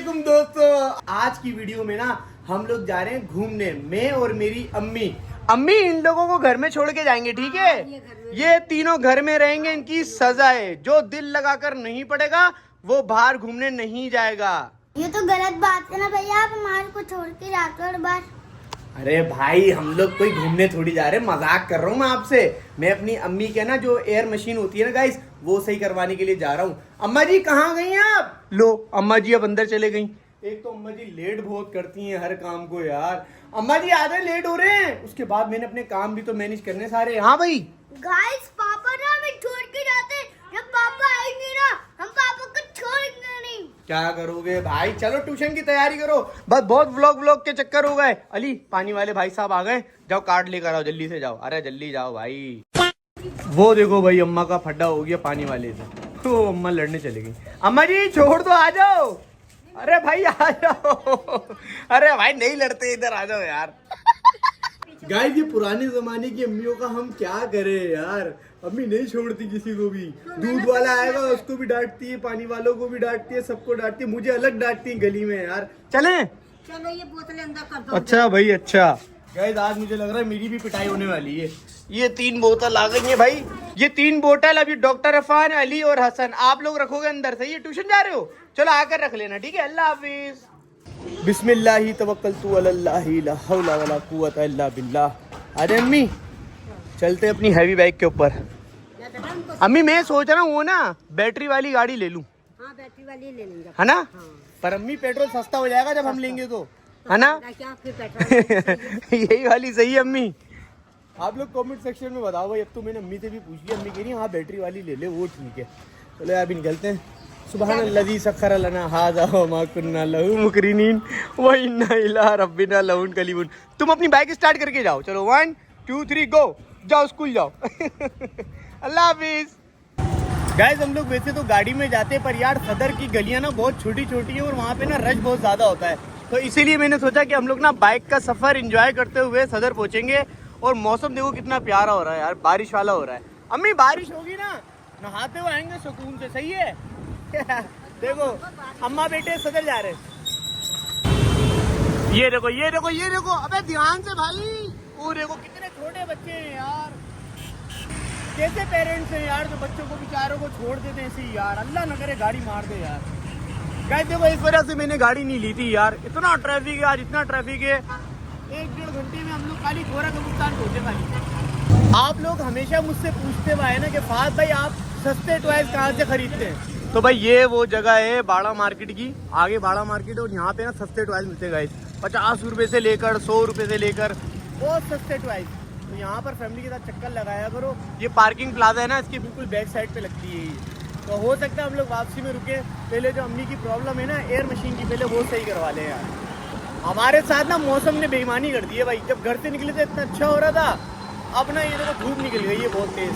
वालेकुम दोस्तों। आज की वीडियो में ना हम लोग जा रहे हैं घूमने, मैं और मेरी अम्मी। अम्मी इन लोगों को घर में छोड़ के जाएंगे, ठीक है? ये तीनों घर में रहेंगे, इनकी सजा है। जो दिल लगाकर नहीं पड़ेगा वो बाहर घूमने नहीं जाएगा। ये तो गलत बात है ना भैया, आप हमारे को छोड़ के जाते हो बार। अरे भाई हम लोग कोई घूमने थोड़ी जा रहे हैं, मजाक कर रहा हूँ मैं आपसे। मैं अपनी अम्मी के ना जो एयर मशीन होती है ना गाइस, वो सही करवाने के लिए जा रहा हूँ। अम्मा जी कहाँ गई हैं आप? लो अम्मा जी अब अंदर चले गई। एक तो अम्मा जी लेट बहुत करती हैं हर काम को यार। अम्मा जी आधे लेट हो रहे हैं, उसके बाद मैंने अपने काम भी तो मैनेज करने सारे। हाँ भाई गाइस पापा ना हमें छोड़ के जाते, जब पापा आएंगे ना हम पापा को छोड़ेंगे नहीं। क्या करोगे भाई? चलो ट्यूशन की तैयारी करो। बस बहुत व्लॉग के चक्कर हो गए। अली पानी वाले भाई साहब आ गए, जाओ कार्ड लेकर आओ, जल्दी से जाओ। अरे जल्दी जाओ भाई। वो देखो भाई अम्मा का फड्डा हो गया पानी वाले से। वो अम्मा लड़ने चली गई। अम्मा जी छोड़ दो, आ जाओ। अरे भाई आ जाओ। अरे भाई नहीं लड़ते, इधर आ जाओ यार। गाइस ये पुराने जमाने की अम्मियों का हम क्या करें यार। अम्मी नहीं छोड़ती किसी को भी। दूध वाला आएगा उसको भी डांटती है, पानी वालों को भी डांटती है, सबको डांटती है, मुझे अलग डांटती है गली में यार। चलें? चलो ये बोतल अंदर कर दो। अच्छा भाई अच्छा। गाइस आज मुझे लग रहा है मेरी भी पिटाई होने वाली है। ये 3 बोतल आ गई है भाई। ये 3 बोतल अभी डॉक्टर अफान, अली और हसन आप लोग रखोगे अंदर से। ये ट्यूशन जा रहे हो? चलो आकर रख लेना, ठीक है? अल्लाह हाफिज। बिस्मिल्लाही तवक्कलतु अलल्लाहि ला हौला वला कुव्वता इल्ला बिल्लाह। अरे अम्मी चलते अपनी हैवी बाइक के ऊपर। अम्मी मैं सोच रहा हूँ वो ना बैटरी वाली गाड़ी ले लूं। हाँ बैटरी वाली ले लेंगे, है ना? हाँ। पर अम्मी पेट्रोल सस्ता हो जाएगा जब हम लेंगे तो, है ना? क्या फिर पेट्रोल यही वाली सही है अम्मी। आप लोग कमेंट सेक्शन में बताओ भाई। अब तो मैंने अम्मी से भी पूछ लिया, अम्मी कह रही हाँ बैटरी वाली ले ले, वो ठीक है। चलो अभी निकलते हैं। सुबहानल्लज़ी सख्खर लना हाज़ा व मा कुन्ना लहू मुकरिनीन व इन्ना इला रब्बिना लमुनक़लिबून। तुम अपनी बाइक स्टार्ट करके जाओ। चलो 1 2 3 गो। जाओ स्कूल जाओ। अल्लाह हाफिज। गाइस हम लोग वैसे तो गाड़ी में जाते हैं, पर यार सदर की गलियां ना बहुत छोटी छोटी है और वहाँ पे ना रश बहुत ज़्यादा होता है। तो इसीलिए मैंने सोचा कि हम लोग ना बाइक का सफ़र एंजॉय करते हुए सदर पहुँचेंगे। और मौसम देखो कितना प्यारा हो रहा है यार, बारिश वाला हो रहा है। अम्मी बारिश होगी ना, नहाते हुए आएंगे सुकून से, सही है? देखो अम्मा बेटे सदर जा रहे हैं। ये देखो ये देखो ये देखो, अबे ध्यान से भाई। वो देखो कितने छोटे बच्चे हैं यार। कैसे पेरेंट्स हैं यार जो बच्चों को बेचारों को छोड़ देते हैं ऐसे ही यार। अल्लाह न करे गाड़ी मार दे यार। गाइस देखो इस वजह से मैंने गाड़ी नहीं ली थी यार। इतना ट्रैफिक है आज, इतना ट्रैफिक है। 1-1.5 घंटे में हम लोग खाली गोरा कब्रिस्तान पहुंचे खाली। आप लोग हमेशा मुझसे पूछते हुए ना कि फाद भाई आप सस्ते टॉयज कहाँ से खरीदते हैं? तो भाई ये वो जगह है बाड़ा मार्केट की, आगे बाड़ा मार्केट है और यहाँ पे ना सस्ते टॉयज मिलते हैं गाइस। 50 रुपये से लेकर 100 रुपये से लेकर बहुत सस्ते टॉयज। तो यहाँ पर फैमिली के साथ चक्कर लगाया करो। ये पार्किंग प्लाजा है ना, इसकी बिल्कुल बैक साइड पे लगती है ये। तो हो सकता है हम लोग वापसी में रुके, पहले जो अम्मी की प्रॉब्लम है ना एयर मशीन की, पहले वो सही करवा लें यार। हमारे साथ ना मौसम ने बेईमानी कर दी है भाई। जब घर से निकले थे इतना अच्छा हो रहा था, अब ना ये देखो धूप निकल गई है बहुत तेज।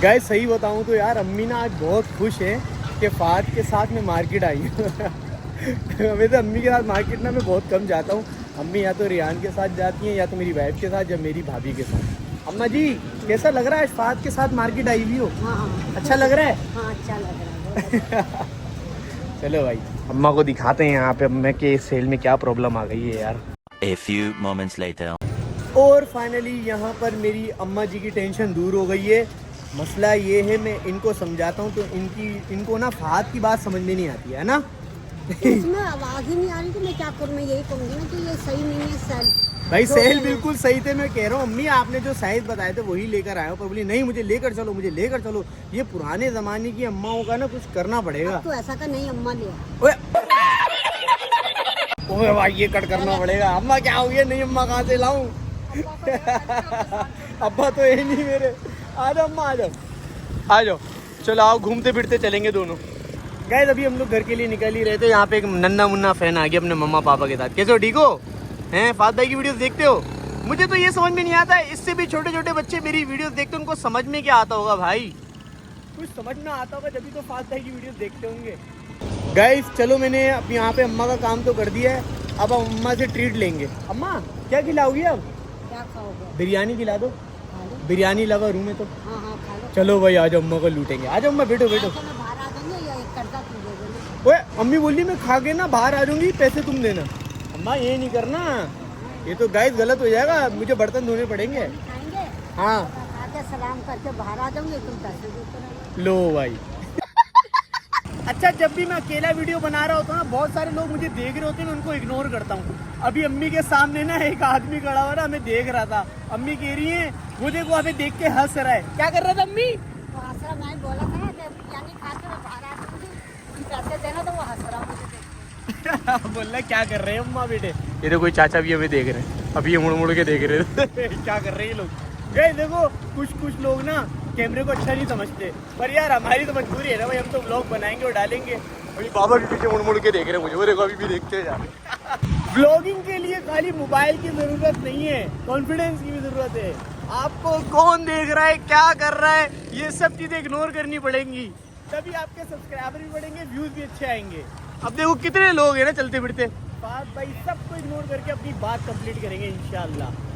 गाइस सही बताऊं तो यार अम्मी ना आज बहुत खुश है कि फाद के साथ मैं मार्केट आई हूँ। हमें तो अम्मी के साथ मार्केट ना मैं बहुत कम जाता हूँ। अम्मी या तो रियान के साथ जाती हैं या तो मेरी वाइफ के साथ या मेरी भाभी के साथ। अम्मा जी कैसा लग रहा है आज फाद के साथ मार्केट आई हुई हो? हाँ, अच्छा लग रहा है? हाँ अच्छा लग रहा है। चलो भाई अम्मा को दिखाते हैं यहाँ पे अम्मा के सेल में क्या प्रॉब्लम आ गई है यार। A few moments later. और फाइनली यहाँ पर मेरी अम्मा जी की टेंशन दूर हो गई है। मसला ये है मैं इनको समझाता हूँ तो इनको ना फाद की बात समझ में नहीं आती है ना। इसमें आवाज ही नहीं आ रही तो मैं क्या करूँ? मैं यही कहूँगी ना कि ये सही नहीं है सेल। भाई सेल बिल्कुल सही थे। मैं कह रहा हूँ अम्मी आपने जो साइज बताए थे वही लेकर आए हो, पर बोली नहीं मुझे लेकर चलो, मुझे लेकर चलो। ये पुराने जमाने की अम्माओं का ना कुछ करना पड़ेगा। तो ऐसा का नहीं अम्मा ले। ओए भाई ये कट करना पड़ेगा। अम्मा क्या हो गया? नहीं अम्मा कहाँ से लाऊं? अब्बा तो यही नहीं मेरे। आ जाओ अम्मा आ जाओ आ जाओ। चलो आओ घूमते फिरते चलेंगे दोनों। गाइस अभी हम लोग घर के लिए निकल ही रहे थे, यहाँ पे एक नन्ना मुन्ना फैन आ गया अपने मम्मा पापा के साथ। कैसे हो? ठीक हो? हैं फाद भाई की वीडियोस देखते हो? मुझे तो ये समझ में नहीं आता है, इससे भी छोटे छोटे बच्चे मेरी वीडियोस देखते हैं, उनको समझ में क्या आता होगा भाई? कुछ समझ में आता होगा जब तो फाद भाई की वीडियोस देखते होंगे। गाइस चलो मैंने अब यहाँ पे अम्मा का काम तो कर दिया है, अब हम अम्मा से ट्रीट लेंगे। अम्मा क्या खिलाओगी अब? क्या खाओगे? बिरयानी खिला दो। बिरयानी लवर हूँ मैं तो। हाँ खा लो। चलो भाई आज अम्मा को लूटेंगे। आज अम्मा बैठो बैठो। बाहर आ जाएंगे या एक कर्जा ओए अम्मी बोली मैं खा के ना बाहर आ जाऊंगी, पैसे तुम देना। अम्मा ये नहीं करना, ये तो गाइस गलत हो जाएगा, मुझे बर्तन धोने पड़ेंगे। खाएंगे हाँ आके सलाम करके बाहर आ जाऊंगे, तुम पैसे देते लो भाई। अच्छा जब भी मैं अकेला वीडियो बना रहा होता हूँ ना, बहुत सारे लोग मुझे देख रहे होते हैं, मैं उनको इग्नोर करता हूँ। अभी अम्मी के सामने ना एक आदमी खड़ा हुआ ना, हमें देख रहा था। अम्मी कह रही है वो देखो हमें देख के हंस रहा है। क्या कर रहा था अम्मी? वो हंस रहा, मैं बोला था कि बिरयानी खा के मैं बाहर आ जाऊंगी, तुम पैसे देना, तो वो हंस रहा मुझे देख के। बोल रहा क्या कर रहे हैं अम्मा बेटे? ये तो कोई चाचा भी हमें देख रहे हैं, अभी ये मुड़ मुड़ के देख रहे थे। क्या कर रहे हैं ये लोग? गए देखो कुछ लोग ना कैमरे को अच्छा नहीं समझते, पर यार हमारी तो मजबूरी है ना भाई, हम तो व्लॉग बनाएंगे और डालेंगे। अभी बाबा भी पीछे मुड़ मुड़ के देख रहे हैं मुझे, वो देखो अभी भी देखते हैं यार। व्लॉगिंग के लिए खाली मोबाइल की जरूरत नहीं है, कॉन्फिडेंस की भी जरूरत है। आपको कौन देख रहा है, क्या कर रहा है, ये सब चीजें इग्नोर करनी पड़ेंगी, तभी आपके सब्सक्राइबर भी बढ़ेंगे, व्यूज भी अच्छे आएंगे। अब देखो कितने लोग हैं ना चलते फिरते, बात भाई सबको इग्नोर करके अपनी बात कंप्लीट करेंगे इंशाल्लाह।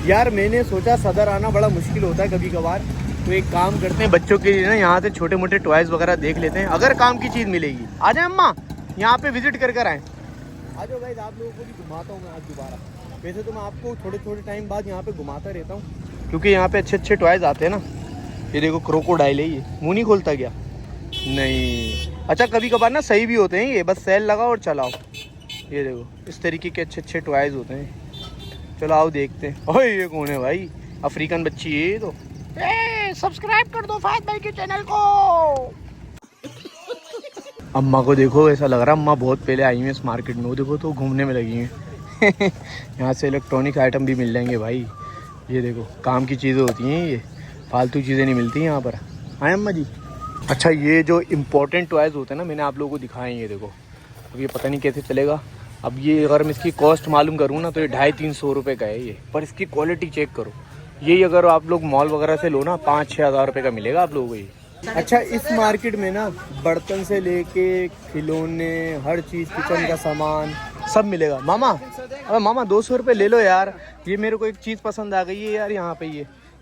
यार मैंने सोचा सदर आना बड़ा मुश्किल होता है कभी कभार, तो एक काम करते हैं, बच्चों के लिए ना यहाँ से छोटे मोटे टॉयज वगैरह देख लेते हैं, अगर काम की चीज़ मिलेगी। आ जाए अम्मा, यहाँ पे विजिट कर कर आए। आ जाओ गाइस, आप लोगों को भी घुमाता हूँ मैं आज दोबारा। वैसे तो मैं आपको थोड़े थोड़े टाइम बाद यहाँ पे घुमाता रहता हूँ, क्योंकि यहाँ पे अच्छे अच्छे टॉयज आते हैं ना। ये देखो क्रोकोडाइल है, ये मुँह नहीं खोलता क्या? नहीं। अच्छा कभी कभार ना सही भी होते हैं ये, बस सेल लगाओ और चलाओ। ये देखो इस तरीके के अच्छे अच्छे टॉयज होते हैं। चलो आओ देखते हैं। ओए ये कौन है भाई? अफ्रीकन बच्ची है ये तो। सब्सक्राइब कर दो फायद भाई के चैनल को। अम्मा को देखो, ऐसा लग रहा है अम्मा बहुत पहले आई हैं इस मार्केट में। वो देखो तो घूमने में लगी हैं। यहाँ से इलेक्ट्रॉनिक आइटम भी मिल जाएंगे भाई। ये देखो काम की चीज़ें होती हैं, ये फालतू चीज़ें नहीं मिलती यहाँ पर। हाँ अम्मा जी। अच्छा ये जो इम्पोर्टेंट टॉयज होते हैं ना, मैंने आप लोगों को दिखाए हैं। ये देखो अब ये पता नहीं कैसे चलेगा। अब ये अगर मैं इसकी कॉस्ट मालूम करूँ ना, तो ये 250-300 रुपये का है ये, पर इसकी क्वालिटी चेक करो। यही अगर आप लोग मॉल वगैरह से लो ना, 5-6 हज़ार रुपये का मिलेगा आप लोगों को ये। अच्छा इस मार्केट में ना बर्तन से लेके खिलौने, हर चीज़, किचन का सामान सब मिलेगा। मामा अबे मामा 200 रुपये ले लो यार, ये मेरे को एक चीज़ पसंद आ गई है यार यहाँ पे।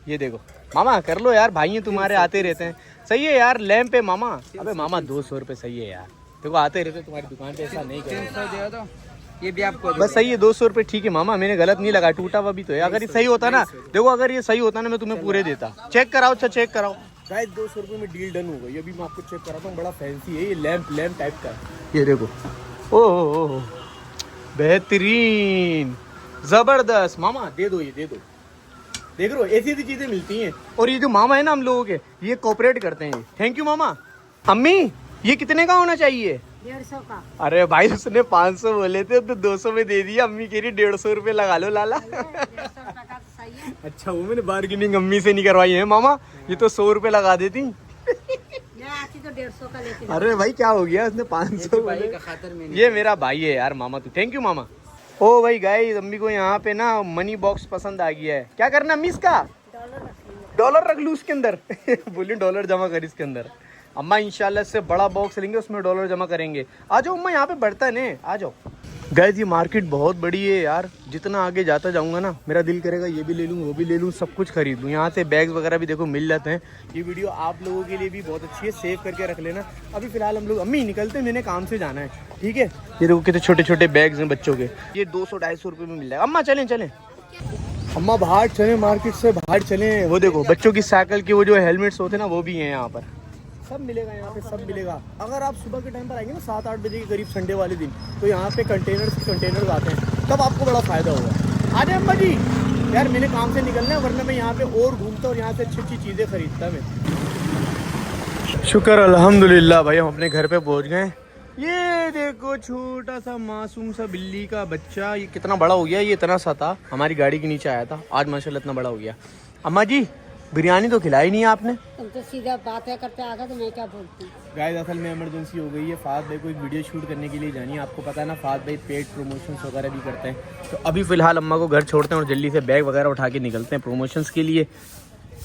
ये देखो मामा, कर लो यार, भाई हैं तुम्हारे, आते रहते हैं। सही है यार, लैंप है मामा। अबे मामा 200 रुपये सही है यार, देखो आते रहते तुम्हारी दुकान पे, ऐसा नहीं करो। ये भी आपको बस सही है, 200 रुपये ठीक है मामा, मैंने गलत नहीं लगा, टूटा हुआ भी तो है। अगर ये सही होता ना, देखो अगर ये सही होता ना, मैं तुम्हें पूरे देता। चेक कराओ, अच्छा चेक कराओ। शायद 200 रुपये में डील डन हो गई। अभी मैं आपको चेक कराता हूँ, बड़ा फैंसी है ये, लैंप टाइप का है। ये देखो, ओह बेहतरीन, जबरदस्त। मामा दे दो, ये दे दो। देख रहे हो ऐसी ऐसी चीजें मिलती हैं। और ये जो मामा है ना हम लोगों के, ये कोऑपरेट करते हैं। थैंक यू मामा। अम्मी ये कितने का होना चाहिए? 150 का। अरे भाई उसने 500 बोले थे तो 200 में दे दिया। अम्मी कह रही 150 रुपये लगा लो लाला। 150 रुपए का तो सही है। अच्छा वो मैंने बार्गेनिंग अम्मी से नहीं करवाई है मामा, ये तो 100 रुपये लगा देती। मैं आती तो 150 का लेती। अरे भाई क्या हो गया, उसने 500 बोले। का खातर में ये मेरा भाई है यार मामा, तो थैंक यू मामा। ओ भाई गाइस, अम्मी को यहाँ पे ना मनी बॉक्स पसंद आ गया है। क्या करना अम्मी इसका? डॉलर रख लूँ उसके अंदर। बोली डॉलर जमा कर इसके अंदर। अम्मा इंशाल्लाह इससे बड़ा बॉक्स लेंगे, उसमें डॉलर जमा करेंगे। आ जाओ अम्मा, यहाँ पे बर्तन है, आ जाओ। गाइस ये मार्केट बहुत बड़ी है यार, जितना आगे जाता जाऊंगा ना, मेरा दिल करेगा ये भी ले लूँ, वो भी ले लूँ, सब कुछ खरीद लूँ। यहाँ से बैग्स वगैरह भी देखो मिल जाते हैं। ये वीडियो आप लोगों के लिए भी बहुत अच्छी है, सेव करके रख लेना। अभी फिलहाल हम लोग अम्मी निकलते हैं, मैंने काम से जाना है, ठीक है। ये देखो कितने छोटे छोटे बैग्स हैं बच्चों के, ये 200-250 रुपये में मिल जाएगा। अम्मा चलें चलें, अम्मा बाहर चलें, मार्केट से बाहर चलें। वो देखो बच्चों की साइकिल के वो जो हेलमेट्स होते हैं ना, वो भी हैं यहाँ पर, सब मिलेगा यहाँ पे, सब मिलेगा। अगर आप सुबह के टाइम पर आएंगे ना 7-8 बजे के करीब, संडे वाले दिन, तो यहाँ पे कंटेनर्स आते हैं, तब आपको बड़ा फ़ायदा होगा। आ जाए अम्मा जी। यार मैंने काम से निकलना है, वरना मैं यहाँ पे और घूमता और यहाँ से अच्छी अच्छी चीज़ें खरीदता मैं। शुक्र अल्हम्दुलिल्लाह भाई, हम अपने घर पे पहुँच गए। ये देखो छोटा सा मासूम सा बिल्ली का बच्चा, ये कितना बड़ा हो गया। ये इतना सा था, हमारी गाड़ी के नीचे आया था, आज माशाल्लाह इतना बड़ा हो गया। अम्मा जी बिरयानी तो खिलाई नहीं आपने। तुम तो सीधा बातें करते आ गए, तो मैं क्या बोलती। गाइस असल में इमरजेंसी हो गई है, फाद भाई को एक वीडियो शूट करने के लिए जानी है। आपको पता है ना, फाद भाई पेड प्रमोशंस वगैरह भी करते हैं। तो अभी फ़िलहाल अम्मा को घर छोड़ते हैं और जल्दी से बैग वगैरह उठा के निकलते हैं प्रमोशंस के लिए।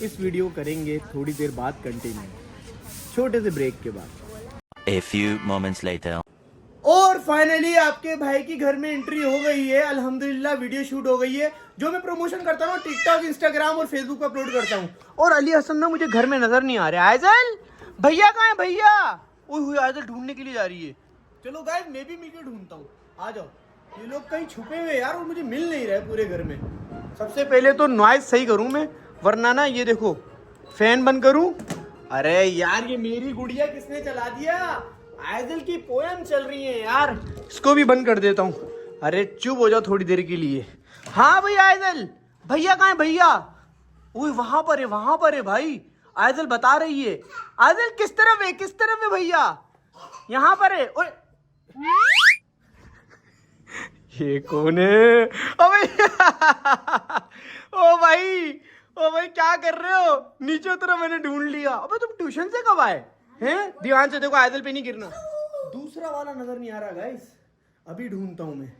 इस वीडियो करेंगे थोड़ी देर बाद कंटिन्यू, छोटे से ब्रेक के बाद। A few moments later. और फाइनली आपके भाई की घर में एंट्री हो गई है, अल्हम्दुलिल्लाह वीडियो शूट हो गई है। जो मैं प्रमोशन करता हूँ टिकटॉक, इंस्टाग्राम और फेसबुक पर अपलोड करता हूँ। और अली हसन ना मुझे घर में नजर नहीं आ रहा है। आइजल भैया कहाँ है भैया? ओए हुए आयदल ढूंढने के लिए जा रही है। चलो गाइस मैं भी मिलकर ढूंढता हूँ, आ जाओ। ये लोग कहीं छुपे हुए यार और मुझे मिल नहीं रहे पूरे घर में। सबसे पहले तो नॉइज सही करूँ मैं, वरना ना ये देखो फैन बंद करूँ। अरे यार ये मेरी गुड़िया किसने चला दिया? आयदल की पोयम चल रही है यार, इसको भी बंद कर देता हूँ। अरे चुप हो जाओ थोड़ी देर के लिए। हाँ भाई आयदल, भैया कहाँ है भैया? ओए वहां पर है भाई। आयदल बता रही है। आयदल किस तरफ है भैया? यहाँ पर है। ओए ये कौन है? अबे ओ भाई क्या कर रहे हो? नीचे उतरो, मैंने ढूंढ लिया। अबे तुम ट्यूशन से कब आए हैं? ध्यान से देखो आयदल पे नहीं गिरना। दूसरा वाला नजर नहीं आ रहा गाइस, अभी ढूंढता हूं मैं।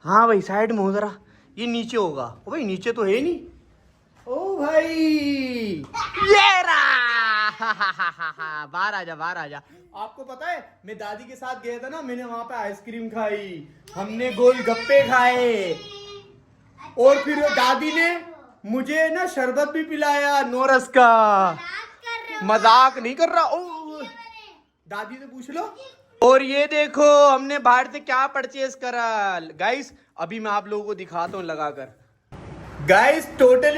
हाँ भाई साइड में हो जरा, ये नीचे होगा। ओ भाई नीचे तो है नहीं। ओ भाई ये रहा। बाहर आजा। आपको पता है मैं दादी के साथ गया था ना, मैंने वहां पे आइसक्रीम खाई, हमने गोलगप्पे खाए और फिर दादी ने मुझे ना शरबत भी पिलाया नोरस का। मजाक नहीं कर रहा। ओ दादी से पूछ लो। और ये देखो हमने बाहर से क्या परचेज करा गाइस, अभी मैं आप लोगों को दिखाता हूँ लगाकर। गाइस टोटल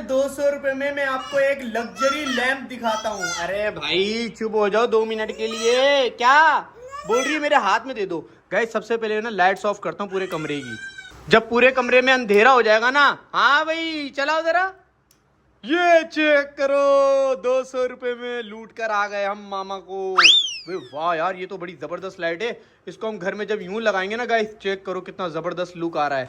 200 रुपए में मैं आपको एक लग्जरी लैंप दिखाता हूँ। अरे भाई चुप हो जाओ 2 मिनट के लिए। क्या बोल रही है? मेरे हाथ में दे दो। गाइस सबसे पहले ना लाइट्स ऑफ करता हूँ पूरे कमरे की। जब पूरे कमरे में अंधेरा हो जाएगा ना, हाँ भाई चलाओ जरा। ये चेक करो 200 रुपए में लूट कर आ गए हम मामा को। वाह यार ये तो बड़ी जबरदस्त लाइट है। इसको हम घर में जब यूं लगाएंगे ना गाइस, चेक करो कितना जबरदस्त लुक आ रहा है।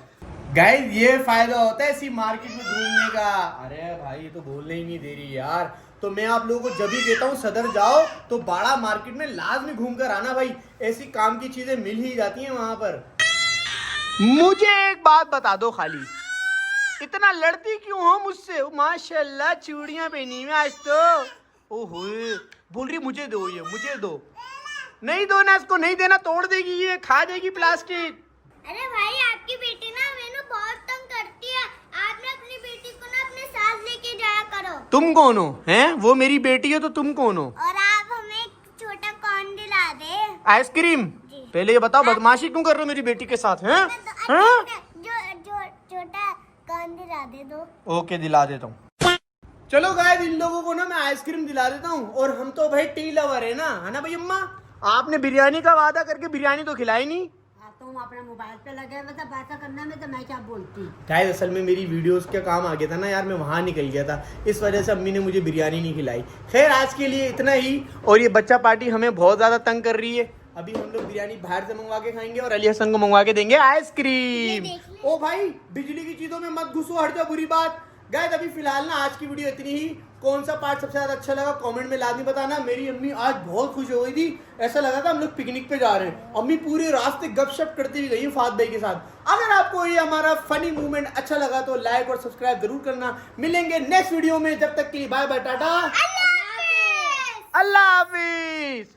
गाइस ये फायदा होता है इसी मार्केट में घूमने का। अरे भाई ये तो बोलने ही नहीं दे रही यार। तो मैं आप लोगों को जब भी कहता हूँ सदर जाओ तो बड़ा मार्केट में लाजमी घूम कर आना भाई, ऐसी काम की चीजें मिल ही जाती हैं वहां पर। मुझे एक बात बता दो खाली, इतना लड़ती क्यों हो मुझसे? माशाल्लाह चूड़ियां पहनी हुई आज तो। ओहो बोल रही मुझे दो, ये मुझे दो। नहीं दो ना, इसको नहीं देना, तोड़ देगी, ये खा जाएगी प्लास्टिक। अरे भाई आपकी बेटी ना मैंने बहुत तंग करती है, आपने अपनी बेटी को ना अपने साथ लेके जाया करो। तुम कौन हो? हैं वो मेरी बेटी है तो तुम कौन हो? और आप हमें एक छोटा कौन दिला दे? आइसक्रीम? पहले ये बताओ बदमाशी क्यों कर रहे हो मेरी बेटी के साथ? हैं जो छोटा कौन दिला दे दो। ओके दिला देता हूँ। चलो गाइस इन लोगों को ना मैं आइसक्रीम दिला देता हूँ। और हम तो भाई टी लवर है ना भाई अम्मा? आपने बिरयानी का वादा करके बिरयानी तो खिलाई नहीं। तुम अपने मोबाइल पे लगे हुए थे बातें करने में, तो मैं क्या बोलती। गाइस असल में मेरी वीडियोस का काम आ गया था ना यार, मैं वहां निकल गया था, इस वजह से अम्मी ने मुझे बिरयानी नहीं खिलाई। खैर आज के लिए इतना ही। और ये बच्चा पार्टी हमें बहुत ज्यादा तंग कर रही है। अभी हम लोग बिरयानी बाहर से मंगवा के खाएंगे और अली हसन को मंगवा के देंगे आइसक्रीम। ओ भाई बिजली की चीजों में मत घुसो, हट जाओ, बुरी बात। गाइस अभी फिलहाल ना आज की वीडियो इतनी ही। कौन सा पार्ट सबसे ज्यादा अच्छा लगा कमेंट में लाजमी बताना। मेरी अम्मी आज बहुत खुश हो गई थी, ऐसा लगा था हम लोग पिकनिक पे जा रहे हैं। अम्मी पूरे रास्ते गपशप करती हुई गई फात भाई के साथ। अगर आपको ये हमारा फनी मूवमेंट अच्छा लगा तो लाइक और सब्सक्राइब जरूर करना। मिलेंगे नेक्स्ट वीडियो में, जब तक के लिए बाय बाय टाटा, अल्लाह हाफिज।